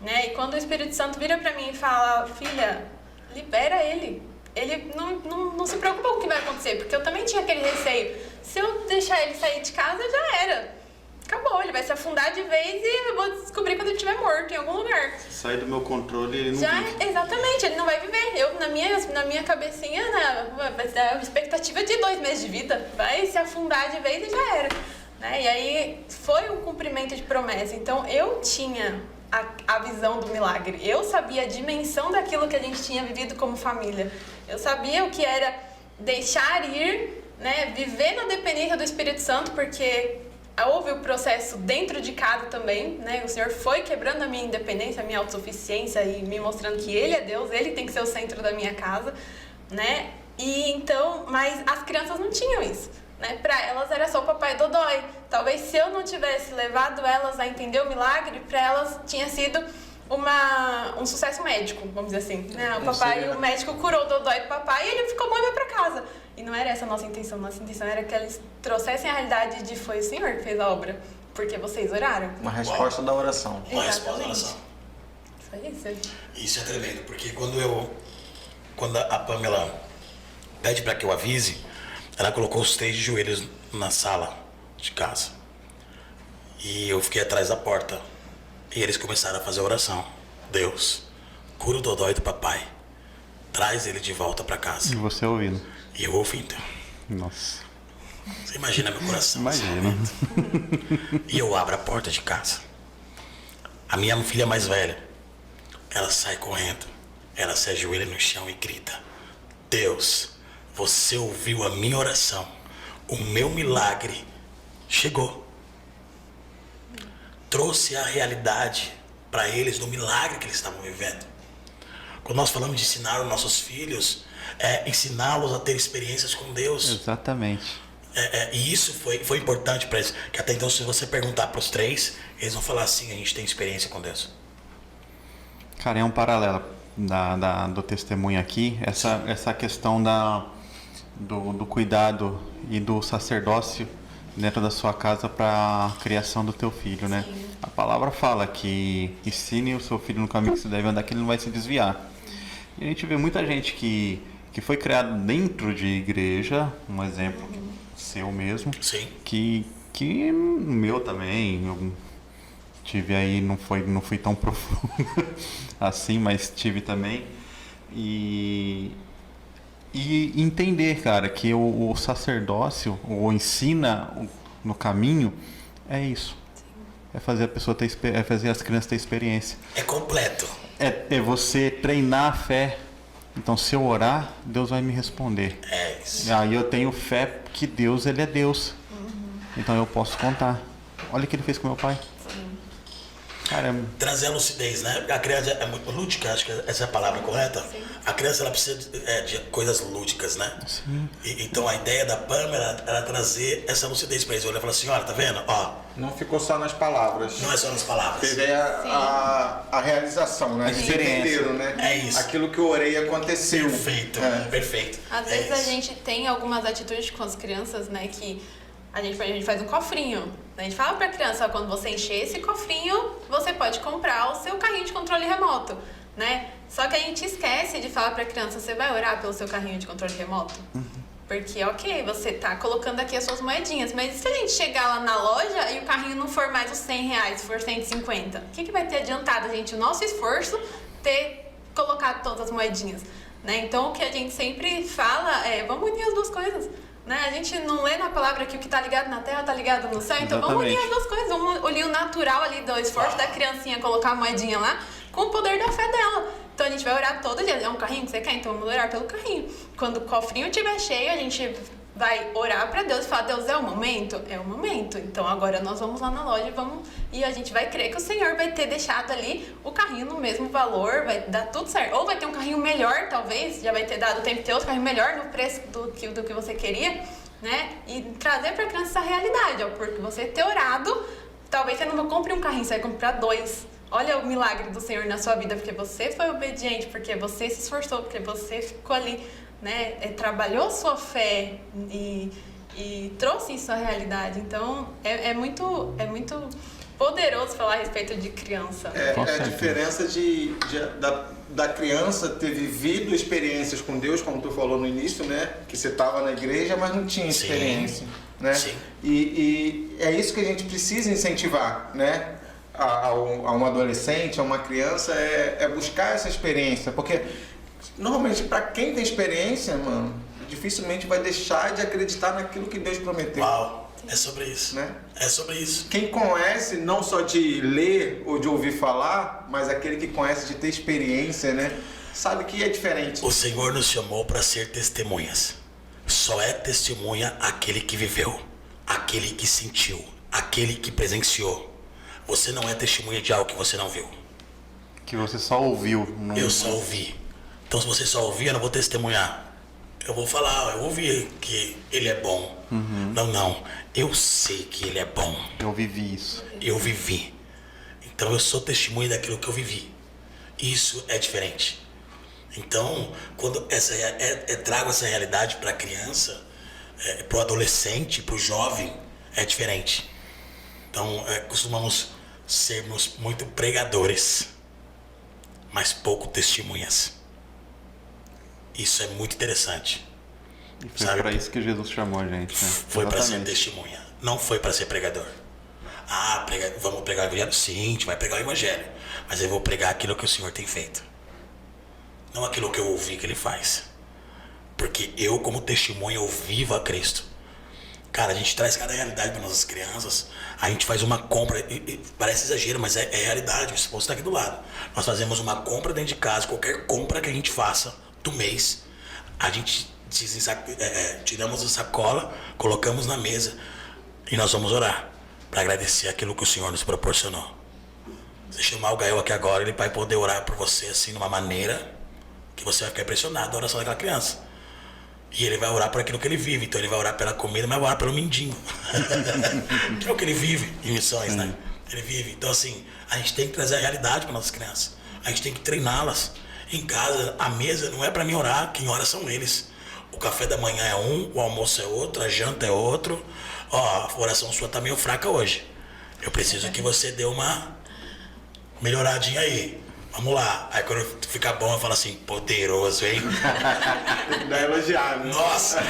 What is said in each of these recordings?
né? E quando o Espírito Santo vira pra mim e fala, filha, libera ele. Ele não se preocupa com o que vai acontecer, porque eu também tinha aquele receio. Se eu deixar ele sair de casa, já era. Acabou, ele vai se afundar de vez e eu vou descobrir quando ele estiver morto em algum lugar. Se sair do meu controle, ele não vive. Exatamente, ele não vai viver. Eu, na minha cabecinha, vai ser a expectativa de 2 meses de vida. Vai se afundar de vez e já era. Né? E aí foi um cumprimento de promessa. Então eu tinha a visão do milagre. Eu sabia a dimensão daquilo que a gente tinha vivido como família. Eu sabia o que era deixar ir, né? Viver na dependência do Espírito Santo, porque houve o processo dentro de casa também, né? O Senhor foi quebrando a minha independência, a minha autossuficiência e me mostrando que Ele é Deus, Ele tem que ser o centro da minha casa, né? E então, mas as crianças não tinham isso, né? Para elas era só o papai dodói. Talvez se eu não tivesse levado elas a entender o milagre, para elas tinha sido um sucesso médico, vamos dizer assim, né? O médico curou o dodói do papai e ele ficou bom e foi para casa. E não era essa a nossa intenção. Nossa intenção era que eles trouxessem a realidade de foi o Senhor que fez a obra, porque vocês oraram. Uma resposta da oração. Uma resposta da oração. Foi isso. Isso é tremendo, porque quando a Pamela pede para que eu avise, ela colocou os 3 de joelhos na sala de casa. E eu fiquei atrás da porta. E eles começaram a fazer a oração. Deus, cura o dodói do papai. Traz ele de volta para casa. E você ouvindo. E eu ouvindo. Nossa. Você imagina meu coração. Imagina. E eu abro a porta de casa. A minha filha mais velha, ela sai correndo. Ela se ajoelha no chão e grita: Deus, você ouviu a minha oração. O meu milagre chegou. Trouxe a realidade para eles do milagre que eles estavam vivendo. Quando nós falamos de ensinar os nossos filhos, ensiná-los a ter experiências com Deus. Exatamente. E isso foi importante para eles. Que até então, se você perguntar para os 3, eles vão falar assim: a gente tem experiência com Deus. Cara, é um paralelo do testemunho aqui. Essa questão do cuidado e do sacerdócio dentro da sua casa para a criação do teu filho, né? Sim. A palavra fala que ensine o seu filho no caminho que se deve andar, que ele não vai se desviar. E a gente vê muita gente que foi criado dentro de igreja, um exemplo seu mesmo, Sim. que meu também, eu tive aí, não fui tão profundo assim, mas tive também. E entender, cara, que o sacerdócio, o ensina no caminho, é isso. É fazer a pessoa fazer as crianças ter experiência. É completo. É você treinar a fé. Então, se eu orar, Deus vai me responder. É isso. Aí eu tenho fé que Deus, Ele é Deus. Então eu posso contar. Olha o que Ele fez com meu pai. Cara, Trazer a lucidez, né? A criança é muito lúdica, acho que essa é a palavra correta. Sim. A criança ela precisa de coisas lúdicas, né? sim. Então a ideia da Pamela era trazer essa lucidez para eles. Olha e falar assim: olha, tá vendo? Ó, Não ficou só nas palavras. não é só nas palavras. Teve a realização, né? Eles entenderam, né? É isso. Aquilo que eu orei aconteceu. Perfeito, perfeito. Às É vezes a isso. gente tem algumas atitudes com as crianças, né, que a gente faz um cofrinho. A gente fala pra criança: ó, quando você encher esse cofrinho, você pode comprar o seu carrinho de controle remoto, né? Só que a gente esquece de falar pra criança: você vai orar pelo seu carrinho de controle remoto? Porque, ok, você tá colocando aqui as suas moedinhas, mas e se a gente chegar lá na loja e o carrinho não for mais os R$100, for 150? O que vai ter adiantado, gente? O nosso esforço ter colocado todas as moedinhas, né? Então, o que a gente sempre fala é: vamos unir as duas coisas. Né? A gente não lê na palavra que o que está ligado na terra está ligado no céu. Então vamos unir as duas coisas. Vamos unir o natural ali do esforço da criancinha colocar a moedinha lá com o poder da fé dela. Então a gente vai orar todo dia. É um carrinho que você quer? Então vamos orar pelo carrinho. Quando o cofrinho estiver cheio, a gente vai orar para Deus e falar: Deus, é o momento? É o momento. Então agora nós vamos lá na loja e a gente vai crer que o Senhor vai ter deixado ali o carrinho no mesmo valor, vai dar tudo certo. Ou vai ter um carrinho melhor, talvez, já vai ter dado o tempo de ter outro carrinho melhor no preço do que você queria, né? E trazer para a criança essa realidade, ó, porque você ter orado, talvez você não compre um carrinho, você vai comprar 2. Olha o milagre do Senhor na sua vida, porque você foi obediente, porque você se esforçou, porque você ficou ali, né? Trabalhou sua fé e trouxe isso à realidade. Então, é muito poderoso falar a respeito de criança. É a diferença da criança ter vivido experiências com Deus, como tu falou no início, né? Que você estava na igreja, mas não tinha experiência. Né? Sim. E é isso que a gente precisa incentivar, né? A um adolescente, a uma criança, é buscar essa experiência. Porque, normalmente, para quem tem experiência, mano, dificilmente vai deixar de acreditar naquilo que Deus prometeu. Uau, é sobre isso. Né? É sobre isso. Quem conhece, não só de ler ou de ouvir falar, mas aquele que conhece de ter experiência, né? Sabe que é diferente. O Senhor nos chamou para ser testemunhas. Só é testemunha aquele que viveu, aquele que sentiu, aquele que presenciou. Você não é testemunha de algo que você não viu. Que você só ouviu. Não... Eu só ouvi. Então, se você só ouvir, eu não vou testemunhar. Eu vou falar, eu ouvi que ele é bom. Não. Eu sei que ele é bom. Eu vivi isso. Eu vivi. Então, eu sou testemunha daquilo que eu vivi. Isso é diferente. Então, quando trago essa realidade para a criança, para o adolescente, para o jovem, é diferente. Então, costumamos sermos muito pregadores, mas pouco testemunhas. Isso é muito interessante. E foi para isso que Jesus chamou a gente, né? Foi para ser testemunha, não foi para ser pregador. Vamos pregar o evangelho? Sim, a gente vai pregar o evangelho, mas eu vou pregar aquilo que o Senhor tem feito, não aquilo que eu ouvi que Ele faz. Porque eu, como testemunha, eu vivo a Cristo. Cara, a gente traz cada realidade para nossas crianças. A gente faz uma compra, parece exagero, mas é realidade. O esposo está aqui do lado. Nós fazemos uma compra dentro de casa, qualquer compra que a gente faça do mês, a gente tiramos a sacola, colocamos na mesa e nós vamos orar para agradecer aquilo que o Senhor nos proporcionou. Você chamar o Gael aqui agora, ele vai poder orar por você assim, de uma maneira que você vai ficar impressionado da oração daquela criança. E ele vai orar por aquilo que ele vive. Então ele vai orar pela comida, mas vai orar pelo mindinho. Que é o que ele vive em missões, né? Ele vive. Então assim, a gente tem que trazer a realidade para nossas crianças. A gente tem que treiná-las. Em casa, a mesa não é para mim orar, quem ora são eles. O café da manhã é um, o almoço é outro, a janta é outro. Ó, a oração sua tá meio fraca hoje. Eu preciso que você dê uma melhoradinha aí. Vamos lá. Aí quando ficar bom, eu falo assim, poderoso, hein? Tem que dar elogiado. Nossa!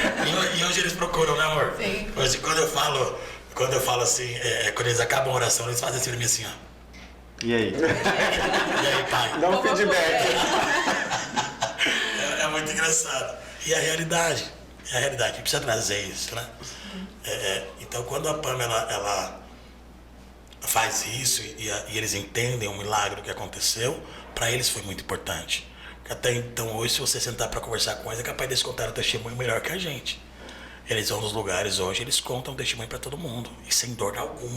E hoje eles procuram, né, amor? Sim. Hoje, quando eu falo assim, quando eles acabam a oração, eles fazem assim pra mim assim, ó. E aí? E aí, pai? Dá um feedback. É muito engraçado. E a realidade, a gente precisa trazer isso, né? Então, quando a Pamela ela faz isso e eles entendem o milagre que aconteceu, para eles foi muito importante. Porque até então, hoje, se você sentar para conversar com eles, é capaz de contar o testemunho melhor que a gente. Eles vão nos lugares hoje, eles contam o testemunho para todo mundo, e sem dor alguma.